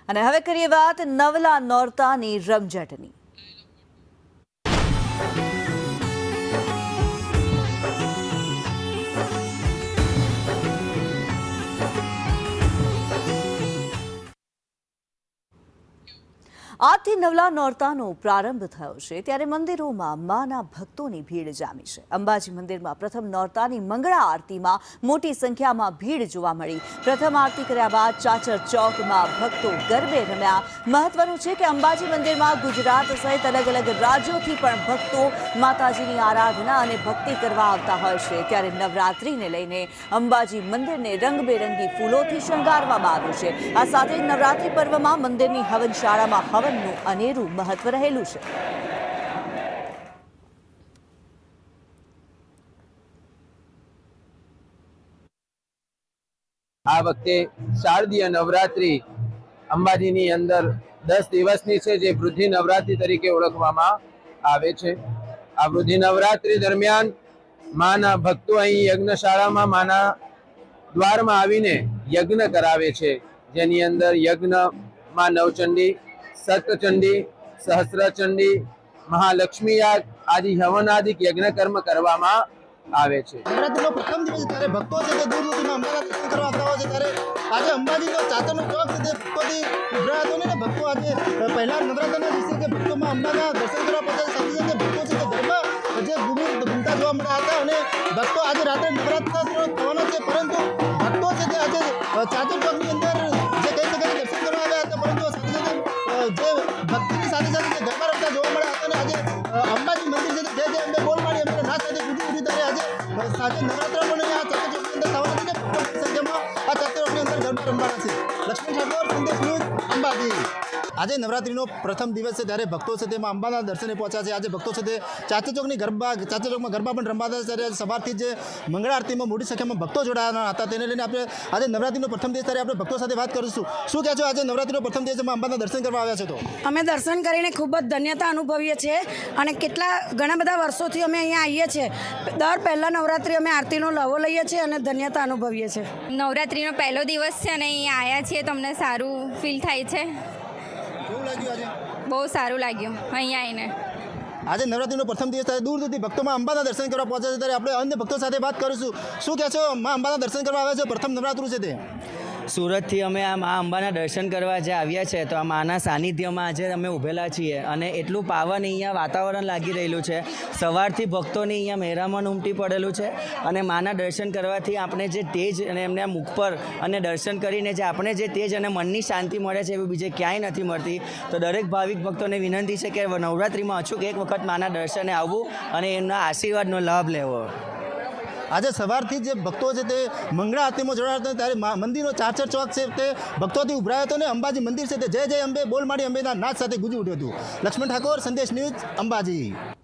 અને હવે કરીએ વાત નવલા નોરતાની રમઝટની। આજથી નવલા નોરતાનો પ્રારંભ થયો છે ત્યારે મંદિરોમાં માના ભક્તોની ભીડ જામી છે। અંબાજી મંદિરમાં પ્રથમ નોરતાની મંગળા આરતીમાં મોટી સંખ્યામાં ભીડ જોવા મળી। પ્રથમ આરતી કર્યા બાદ ચાચર ચોકમાં ભક્તો ગરબે રમ્યા। મહત્વનું છે કે અંબાજી મંદિરમાં ગુજરાત સહિત અલગ અલગ રાજ્યોથી પણ ભક્તો માતાજીની આરાધના અને ભક્તિ કરવા આવતા હોય છે। ત્યારે નવરાત્રિને લઈને અંબાજી મંદિરને રંગબેરંગી ફૂલોથી શણગારવામાં આવ્યું છે। આ સાથે જ નવરાત્રિ પર્વમાં મંદિરની હવનશાળામાં હવનનું અનેરું મહત્વ રહેલું છે। આ વખતે શારદીય નવરાત્રી અંબાજીની અંદર 10 દિવસની છે, જે વૃદ્ધિ નવરાત્રી તરીકે ઓળખવામાં આવે છે। આ વૃદ્ધિ નવરાત્રી દરમિયાન માના ભક્તો અહીં યજ્ઞશાળામાં માના દ્વારમાં આવીને યજ્ઞ કરાવે છે, જેની અંદર યજ્ઞમાં નવચંડી, સપ્તચંડી, સહસ્રચંડી, મહાલક્ષ્મી યાગ આદિ હવનાદિક યજ્ઞ કર્મ કરવામાં આવે છે। નવરાત્રીનો પ્રથમ દિવસ ત્યારે ભક્તો છે તે દૂર દૂરથી અંબાના દર્શન કરવા આવતા હોય છે। ત્યારે આજે અંબાજીનો ચાચરનો ચોક છે તે ભક્તોથી ઉભરાતો ને ભક્તો આજે પહેલા નવરાત્રના દિવસે જે ભક્તોમાં અંબાના દર્શન કરવા પહોંચ્યા સાથે સાથે ભક્તો છે તે ગરબા જે ઘૂમતા જોવા મળ્યા હતા અને ભક્તો આજે રાત્રે નવરાત્રા થવાનો છે, પરંતુ ભક્તો છે તે આજે ચાચર ચોકની અંદર જે કહી શકાય દર્શન કરવા આવ્યા હતા, પરંતુ સાથે સાથે જે ભક્તિની સાથે સાથે જે ગરબા રમતા જોવા મળ્યા હતા અને આજે અંબાજી મંદિર છે જે જે અંબે બોલ મારી એમને નાચ સાથે પૂજી ત્યારે આજે સાથે નવરાત્રા પણ આ ચાચર ચોકની અંદર થવાના છે ને મોટી સંખ્યામાં આ ચાચર ચોકની અંદર ગરબા રમવાના છે। લક્ષ્મણ ઠાકોર, સંદેશ ન્યૂઝ, અંબાજી। આજે નવરાત્રીનો પ્રથમ દિવસ છે ત્યારે ભક્તો છે તેમાં અંબાના દર્શને પહોંચ્યા છે। આજે ભક્તો છે તે ચાચર ચોકમાં ગરબા પણ રમવાતા છે। ત્યારે સવારથી જ મંગળા આરતીમાં મોટી સંખ્યામાં ભક્તો જોડાયા હતા, તેને લઈને આપણે આજે નવરાત્રીનો પ્રથમ દિવસ ત્યારે આપણે ભક્તો સાથે વાત કરીશું। શું કહે છો, આજે નવરાત્રીનો પ્રથમ દિવસમાં અંબાના દર્શન કરવા આવ્યા છે? તો અમે દર્શન કરીને ખૂબ જ ધન્યતા અનુભવીએ છીએ અને ઘણા બધા વર્ષોથી અમે અહીંયા આવીએ છીએ। દર પહેલા નવરાત્રી અમે આરતીનો લહવો લઈએ છીએ અને ધન્યતા અનુભવીએ છીએ। નવરાત્રીનો પહેલો દિવસ છે અને અહીંયા આવ્યા છીએ તો અમને સારું ફીલ થાય છે। કેવું લાગ્યું આજે? બહુ સારું લાગ્યું અહીંયા આવીને। આજે નવરાત્રીનો પ્રથમ દિવસ થાય, દૂર દૂરથી ભક્તોમાં અંબાના દર્શન કરવા પહોંચે છે, ત્યારે આપણે અન્ય ભક્તો સાથે વાત કરીશું। શું કહે છો, માં અંબાના દર્શન કરવા આવ્યા છે, પ્રથમ નવરાત્રું છે તે? સુરતથી અમે આ મા અંબાના દર્શન કરવા જે આવ્યા છે, તો આ માના સાનિધ્યમાં આજે અમે ઊભેલા છીએ અને એટલું પાવન અહીંયા વાતાવરણ લાગી રહેલું છે। સવારથી ભક્તોને અહીંયા મહેરામણ ઉમટી પડેલું છે અને માના દર્શન કરવાથી આપણે જે તેજ અને એમના મુખ પર અને દર્શન કરીને જે આપણે જે તેજ અને મનની શાંતિ મળે છે એવી બીજે ક્યાંય નથી મળતી। તો દરેક ભાવિક ભક્તોને વિનંતી છે કે નવરાત્રિમાં અચૂક એક વખત માના દર્શને આવવું અને એમના આશીર્વાદનો લાભ લેવો। આજે સવારથી જે ભક્તો છે તે મંગળા આરતીમાં જોડાયા હતા ત્યારે મંદિરનો ચાચર ચોક છે તે ભક્તોથી ઉભરાયો હતો અને અંબાજી મંદિર છે તે જય જય અંબે બોલ મારી અંબેના નાદ સાથે ગુંજી ઉઠ્યું હતું। લક્ષ્મણ ઠાકોર, સંદેશ ન્યૂઝ, અંબાજી।